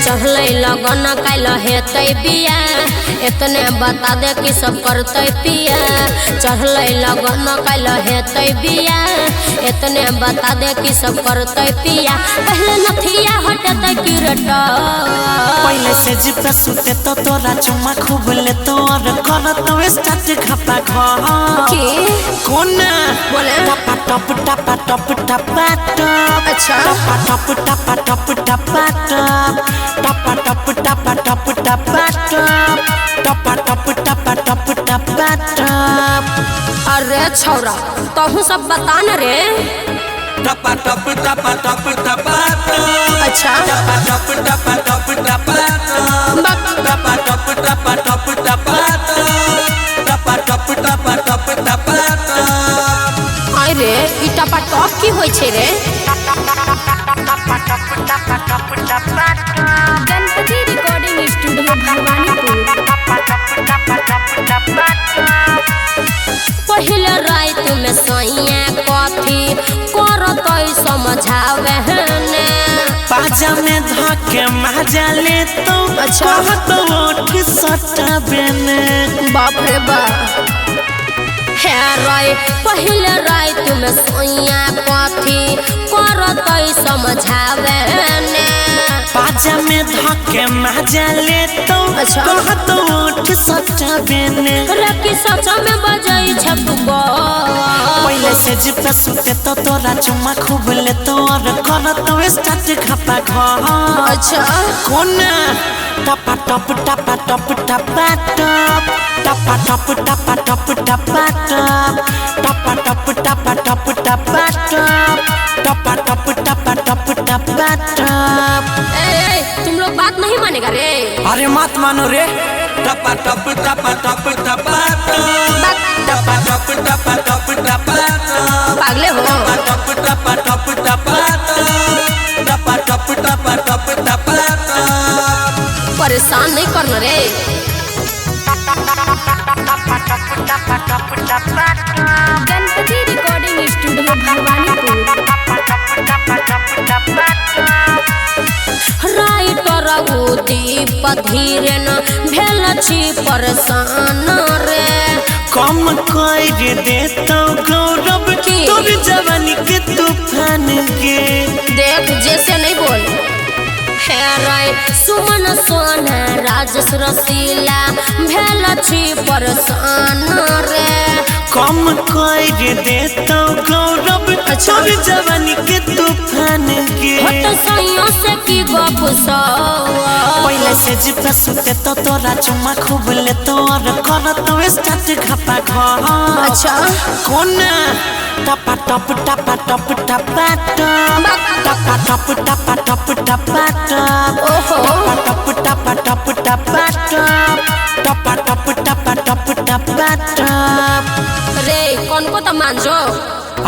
चढ़ल लगन कैल हेतै बिया इतने बता दे कि सब करते पिया। चढ़ल लगन कैल हेतै बिया इतने बता दे कि सब करते पिया। पहले नथिया हटते किरट पहले से जिपा सुते तो तोरा चुम्मा खूब ले तोर कर तो स्टार्ट घपा घर कौन बोले टपा टप टपा टप टपा टप। अच्छा टपा टप टपा टप टपा टप टपा टप टपा टप टपा टप टपा टप टपा टप टपा टप। अरे छौरा तहु सब बता न रे। टपा टप टपा टप टपा टप। अच्छा टपा टप टपा टप टपा टप। टपा टप टपा टप टपा टप। टपा टप टपा टप टपा टप। आइ रे ई टपा टप की होय छे रे। Ganpati recording studio Bhawanipur. पहले रात में सोइया कथी करतै समझावे ने पाजा में धके मजा ले तो अच्छा कहत ओठ सटाबे ने। बाप रे बाप हे राय पहले रात में सोइया कथी करतै समझावे ने पाजा में धके मजा ले तो अच्छा कहत ओठ सटाबे ने। रे कि सच में बजै छपुआ पहले से जिपा सुते तो तोरा चुम्मा खूब ले तोर कर तो स्टार्ट घपा घर। अच्छा कौन टपा टप टपा टप टपा टप। टपा टप टपा टप टपा टप। टपा टप टपा टप टपा टप। टपा टप टपा टप टपा टप। ए तुम लोग बात नहीं मानेगा रे। अरे मत मानो रे। टपा टप टपा टप टपा टप। टपा टप टपा टप टपा टप। पागले हो टपा टप टपा टप टपा टप। टपा टप टपा टप टपा टप। परेशान नहीं करना रे। Ganpati recording studio Bhawanipur. Writer Deep धीरे न भेल छी परेशान रे। कम कर दे तो गौरव की? तोर जवानी के तूफान के। देख जैसे नहीं बोल हे राय सुमन सोना राजेश रसीला भेल छी परेशान रे। कम कर दे तो गौरव अच्छा। तोर जवानी के तूफान के। हट सैयों से की गप पहले से जिपा सुते तो तोरा चुम्मा खूब ले तोर कर तो स्टार्ट घपा घर। अच्छा कौन टपा टप टपा टप टपा टप। टपा टप टपा टप टपा टप। ओहो टपा टप टपा टप टपा टप। टपा टप टपा टप टपा टप। रे कौन को तो मान जो।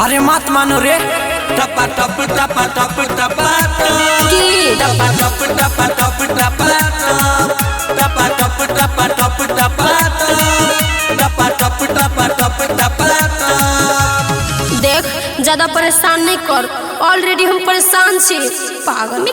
अरे मत मानो रे। टपा टप टपा टप टपा टप। की टपा टप टपा टप टपा टप। टपा टप टपा टप टपा टप। टपा टप टपा टप टपा टप। देख ज्यादा परेशान नहीं कर ऑलरेडी हम परेशान छी पागल।